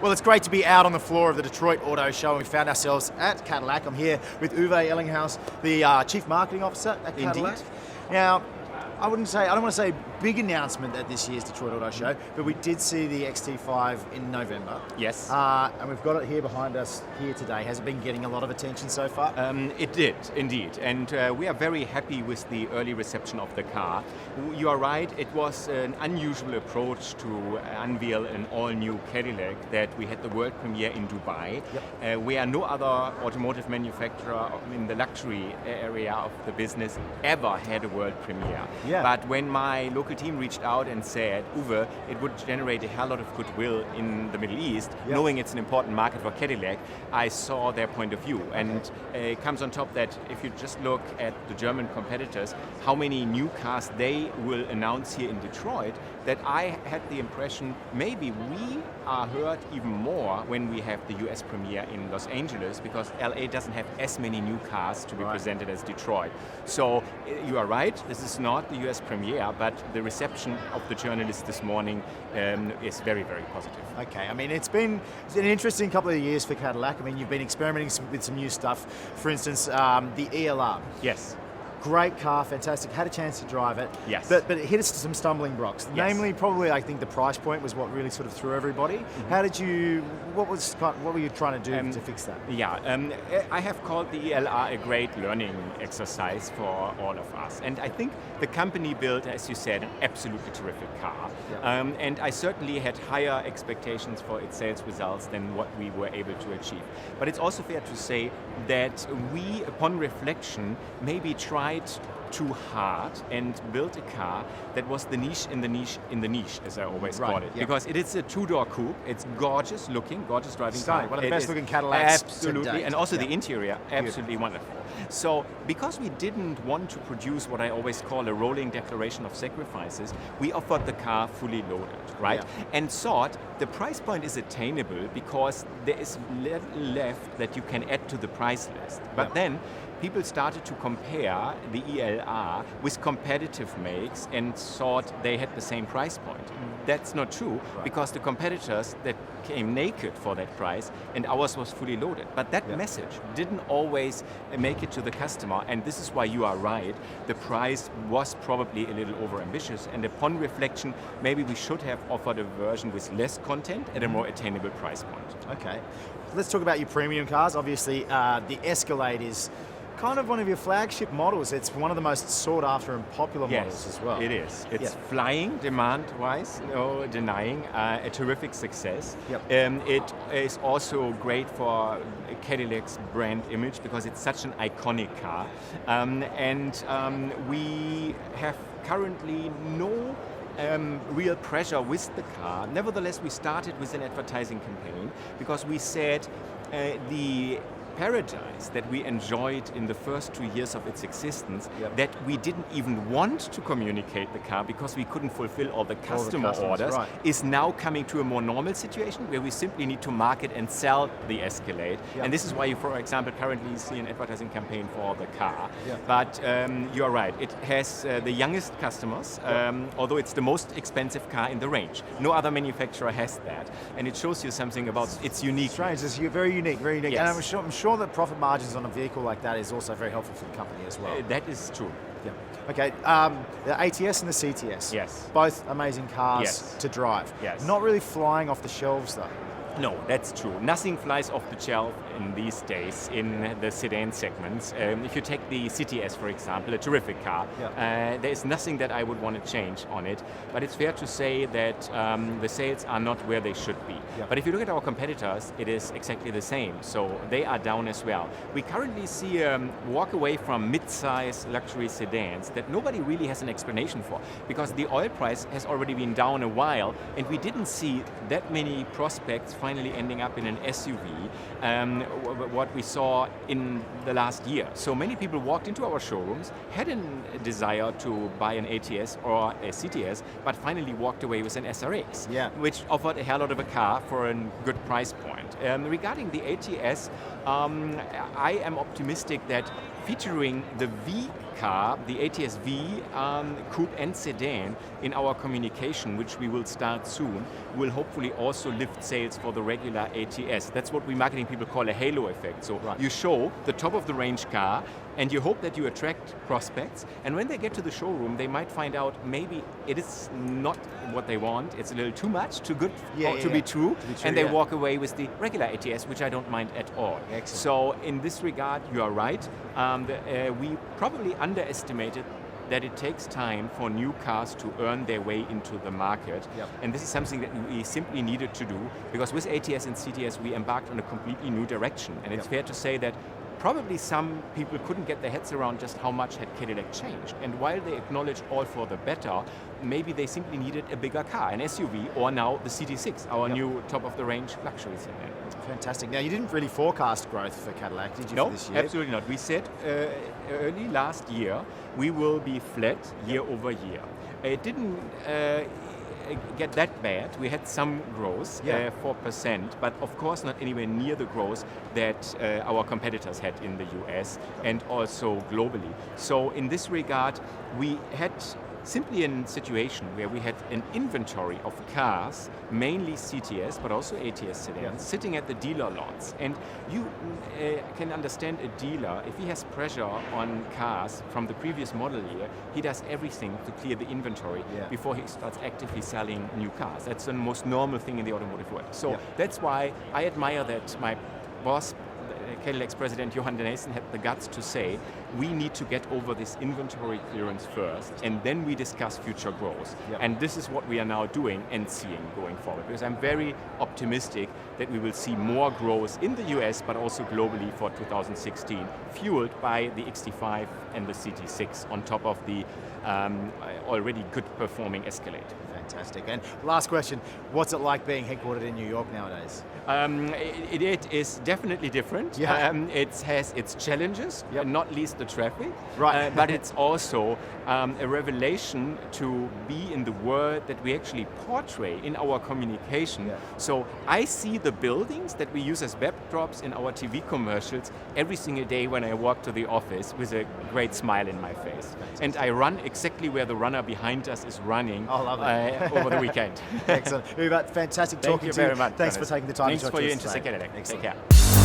Well, it's great to be out on the floor of the Detroit Auto Show, and we found ourselves at Cadillac. I'm here with Uwe Ellinghaus, the Chief Marketing Officer at Cadillac. Indeed. Now, I don't want to say big announcement at this year's Detroit Auto Show, but we did see the XT5 in November. Yes. And we've got it here behind us here today. Has it been getting a lot of attention so far? It did, indeed. And we are very happy with the early reception of the car. You are right, it was an unusual approach to unveil an all-new Cadillac that we had the world premiere in Dubai, where no other automotive manufacturer in the luxury area of the business ever had a world premiere. Yeah. But when my local team reached out and said, Uwe, it would generate a hell lot of goodwill in the Middle East, knowing it's an important market for Cadillac, I saw their point of view. And it comes on top that if you just look at the German competitors, how many new cars they will announce here in Detroit, that I had the impression maybe we are heard even more when we have the US premiere in Los Angeles, because LA doesn't have as many new cars to be presented as Detroit. So you are right, this is not the US premiere, but the reception of the journalists this morning is very, very positive. Okay, I mean, it's been an interesting couple of years for Cadillac. I mean, you've been experimenting with some new stuff. For instance, the ELR. Yes. Great car, fantastic. Had a chance to drive it. Yes. But it hit us to some stumbling blocks. Yes. Namely, probably, I think the price point was what really sort of threw everybody. Mm-hmm. What were you trying to do to fix that? I have called the ELR a great learning exercise for all of us. And I think the company built, as you said, an absolutely terrific car. Yeah. And I certainly had higher expectations for its sales results than what we were able to achieve. But it's also fair to say that we, upon reflection, maybe tried too hard and built a car that was the niche in the niche in the niche, as I always call it. Yeah. Because it is a two-door coupe. It's gorgeous looking, gorgeous driving car. One of the best looking Cadillacs absolutely, to date. and also the interior, absolutely wonderful. So, because we didn't want to produce what I always call a rolling declaration of sacrifices, we offered the car fully loaded, right? Yeah. And thought the price point is attainable because there is little left that you can add to the price list. But then people started to compare the ELR with competitive makes and thought they had the same price point. That's not true, because the competitors that came naked for that price and ours was fully loaded. But that message didn't always make it to the customer, and this is why you are right. The price was probably a little overambitious, and upon reflection, maybe we should have offered a version with less content at a more attainable price point. Okay. Let's talk about your premium cars. Obviously, the Escalade is kind of one of your flagship models. It's one of the most sought after and popular models as well. It is. It's flying demand-wise, no denying, a terrific success. It is also great for Cadillac's brand image because it's such an iconic car. We have currently no real pressure with the car. Nevertheless, we started with an advertising campaign because we said the paradise that we enjoyed in the first 2 years of its existence, that we didn't even want to communicate the car because we couldn't fulfill all the customer orders, is now coming to a more normal situation where we simply need to market and sell the Escalade. And this is why you, for example, currently see an advertising campaign for the car. But you're right, it has the youngest customers, although it's the most expensive car in the range. No other manufacturer has that. And it shows you something about its unique. Strange, it's very unique, very unique. Yes. And I'm sure that profit margins on a vehicle like that is also very helpful for the company as well. That is true. Okay, the ATS and the CTS. Yes. Both amazing cars to drive. Not really flying off the shelves though. No, that's true. Nothing flies off the shelf in these days in the sedan segments. If you take the CTS, for example, a terrific car, there is nothing that I would want to change on it. But it's fair to say that the sales are not where they should be. But if you look at our competitors, it is exactly the same. So they are down as well. We currently see walk away from mid-size luxury sedans that nobody really has an explanation for, because the oil price has already been down a while, and we didn't see that many prospects finally ending up in an SUV, what we saw in the last year. So many people walked into our showrooms, had a desire to buy an ATS or a CTS, but finally walked away with an SRX, which offered a hell lot of a car for a good price point. Regarding the ATS, I am optimistic that featuring the V car, the ATS-V coupe and sedan in our communication, which we will start soon, will hopefully also lift sales for the regular ATS. That's what we marketing people call a halo effect. So you show the top of the range car and you hope that you attract prospects, and when they get to the showroom they might find out maybe it is not what they want, it's a little too much, too good to be true, and they walk away with the regular ATS, which I don't mind at all. Excellent. So in this regard you are right. We probably underestimated that it takes time for new cars to earn their way into the market. And this is something that we simply needed to do, because with ATS and CTS we embarked on a completely new direction, and it's fair to say that probably some people couldn't get their heads around just how much had Cadillac changed. And while they acknowledged all for the better, maybe they simply needed a bigger car, an SUV, or now the CT6, our new top-of-the-range luxury sedan. Fantastic. Now, you didn't really forecast growth for Cadillac, did you, no, for this year? Absolutely not. We said early last year we will be flat year over year. It didn't get that bad. We had some growth, 4%, but of course not anywhere near the growth that our competitors had in the US and also globally. So in this regard, we had simply a situation where we had an inventory of cars, mainly CTS, but also ATS sedans, sitting at the dealer lots. And you can understand a dealer, if he has pressure on cars from the previous model year, he does everything to clear the inventory before he starts actively selling new cars. That's the most normal thing in the automotive world. So that's why I admire that my boss, Cadillac's president Johan de Nijssen, had the guts to say, we need to get over this inventory clearance first, and then we discuss future growth. And this is what we are now doing and seeing going forward, because I'm very optimistic that we will see more growth in the US, but also globally for 2016, fueled by the XT5 and the CT6 on top of the already good performing Escalade. Fantastic. And last question, what's it like being headquartered in New York nowadays? It is definitely different. It has its challenges, not least the traffic. But it's also a revelation to be in the world that we actually portray in our communication. So I see the buildings that we use as backdrops in our TV commercials every single day when I walk to the office with a great smile in my face. And I run exactly where the runner behind us is running over the weekend. Excellent. Uwe, fantastic talking to you. Thank you very much. Thanks for taking the time. Thanks for your interest in Cadillac. Excellent. Take care.